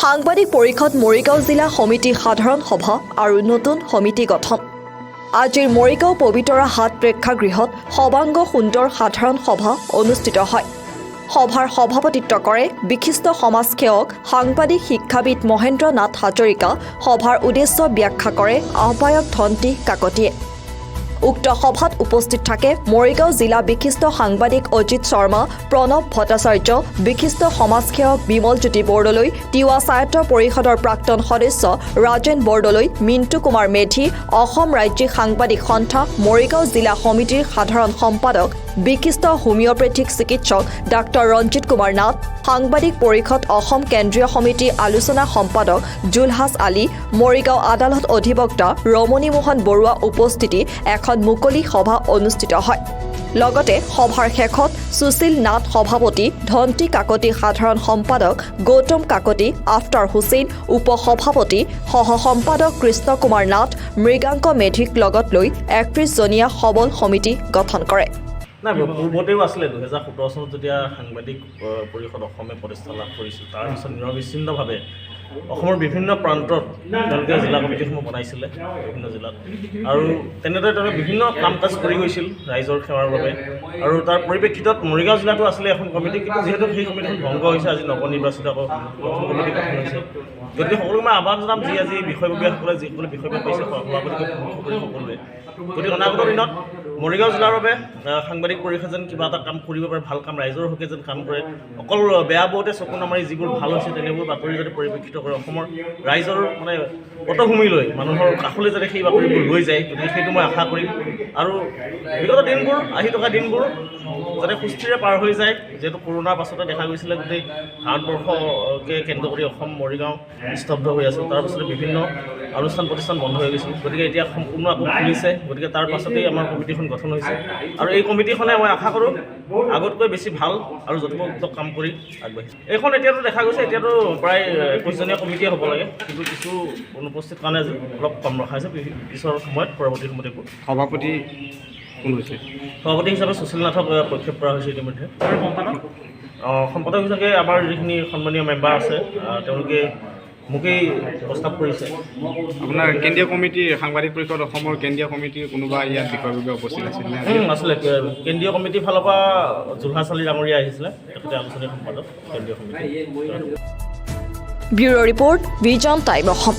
সাংবাদিক পৰিষদ মৰিগাঁও জিলা সমিতি সাধাৰণ সভা আৰু নতুন সমিতি গঠন। আজিৰ মৰিগাঁও পবিতৰা হাট প্ৰেক্ষাগৃহত সৰ্বাংগ সুন্দৰ সাধাৰণ সভা অনুষ্ঠিত হয়। সভাৰ সভাপতিত্ব কৰে বিশিষ্ট সমাজসেৱক সাংবাদিক শিক্ষাবিদ মহেন্দ্ৰ নাথ হাজৰিকা। সভাৰ উদ্দেশ্য ব্যাখ্যা কৰে আহ্বায়ক ধন্তি কাকতিয়ে। উক্ত সভাত উপস্থিত থাকে মৰিগাঁও জিলা বিশিষ্ট সাংবাদিক অজিত শৰ্মা, প্ৰণৱ ভট্টাচাৰ্য, বিশিষ্ট সমাজসেৱক বিমলজ্যোতি বৰদলৈ, তিৱা স্বায়ত্ত পৰিষদৰ প্ৰাক্তন সদস্য ৰাজেন বৰদলৈ, মিণ্টু কুমাৰ মেধি, অসম ৰাজ্যিক সাংবাদিক সন্থা মৰিগাঁও জিলা সমিতিৰ সাধাৰণ সম্পাদক বিশিষ্ট হোমিঅ'পেথিক চিকিৎসক ডাঃ ৰঞ্জিত কুমাৰ নাথ, সাংবাদিক পৰিষদ অসম কেন্দ্ৰীয় সমিতিৰ আলোচনা সম্পাদক জুলহাছ আলী, মৰিগাঁও আদালত অধিবক্তা ৰমণী মোহন বৰুৱা উপস্থিতি এখন মুকলি সভা অনুষ্ঠিত হয়। লগতে সভাৰ শেষত সুশীল নাথ সভাপতি, ধন্তি কাকতি সাধাৰণ সম্পাদক, গৌতম কাকতি, আফতাৰ হুছেইন উপসভাপতি, সহ সম্পাদক কৃষ্ণ কুমাৰ নাথ, মৃগাংক মেধিক লগত লৈ ৩১জনীয়া সবল সমিতি গঠন কৰে। নাই, পূৰ্বতেও আছিলে ২০১৭ চনত যেতিয়া সাংবাদিক পৰিষদ অসমে প্ৰতিষ্ঠা লাভ কৰিছিল। তাৰপিছত নিৰবিচ্ছিন্নভাৱে অসমৰ বিভিন্ন প্ৰান্তত তেওঁলোকে জিলা কমিটিসমূহ বনাইছিলে বিভিন্ন জিলাত, আৰু তেনেদৰে তেওঁলোকে বিভিন্ন কাম কাজ কৰি গৈছিল ৰাইজৰ সেৱাৰ বাবে। আৰু তাৰ পৰিপ্ৰেক্ষিতত মৰিগাঁও জিলাতো আছিলে এখন কমিটি, কিন্তু যিহেতু সেই কমিটিখন ভংগ হৈছে, আজি নৱনিৰ্বাচিত আকৌ নতুন কমিটি গঠন হৈছে। গতিকে সকলোকে মই আহ্বান জনাম, যি আজি বিষয়ববীয়াসকলে যিসকলে বিষয়ববীয়া পাইছে সভাপতিকে সকলোৱে, গতিকে অনাগত দিনত মৰিগাঁও জিলাৰ বাবে সাংবাদিক পৰিষদ যেন কিবা এটা কাম কৰিব পাৰে, ভাল কাম ৰাইজৰ হকে যেন কাম কৰে, অকল বেয়া বহুতে চকু নামাৰি যিবোৰ ভাল হৈছে তেনেবোৰ বাতৰি যাতে পৰিপ্ৰেক্ষিত কৰে, অসমৰ ৰাইজৰ মানে পটভূমিলৈ মানুহৰ কাষলৈ যাতে সেই বাতৰিবোৰ লৈ যায়, গতিকে সেইটো মই আশা কৰিম। আৰু বিগত দিনবোৰ, আহি থকা দিনবোৰ যাতে সুস্থিৰে পাৰ হৈ যায়, যিহেতু কৰোণাৰ পাছতে দেখা গৈছিলে গোটেই ভাৰতবৰ্ষকে কেন্দ্ৰ কৰি অসম মৰিগাঁও স্তব্ধ হৈ আছিল। তাৰ পাছতে বিভিন্ন অনুষ্ঠান প্ৰতিষ্ঠান বন্ধ হৈ গৈছিল, গতিকে এতিয়া সম্পূৰ্ণ আকৌ খুলিছে। গতিকে তাৰ পাছতেই আমাৰ কমিটিখন গঠন হৈছে, আৰু এই কমিটিখনে মই আশা কৰোঁ আগতকৈ বেছি ভাল আৰু যথোপযুক্ত কাম কৰি আগবাঢ়িছে। এইখন এতিয়াতো দেখা গৈছে, এতিয়াতো প্ৰায় ২১জনীয়া কমিটিয়ে হ'ব লাগে, কিন্তু কিছু অনুপস্থিত কাৰণে অলপ কম ৰখা হৈছে। পিছৰ সময়ত পৰৱৰ্তী সময়ত এইবোৰ সভাপতি কোন হৈছে? সভাপতি হিচাপে সুশীল নাথক প্ৰক্ষেপ কৰা হৈছে ইতিমধ্যে। সম্পাদক হিচাপে আমাৰ যিখিনি সন্মানীয় মেম্বাৰ আছে তেওঁলোকে মোকেই প্ৰস্তাৱ কৰিছে। আপোনাৰ কেন্দ্ৰীয় কমিটিৰ সাংবাদিক পৰিষদ অসমৰ কেন্দ্ৰীয় কমিটিৰ কোনোবা ইয়াত বিষয়ববীয়া উপস্থিত আছিল নে? আছিলে কেন্দ্ৰীয় কমিটিৰ ফালৰ পৰা জুলহাছ আলী ডাঙৰীয়া আহিছিলে, তেখেতে আলোচনী সম্পাদক কেন্দ্ৰীয় committee. Bureau' report, vision time Assam.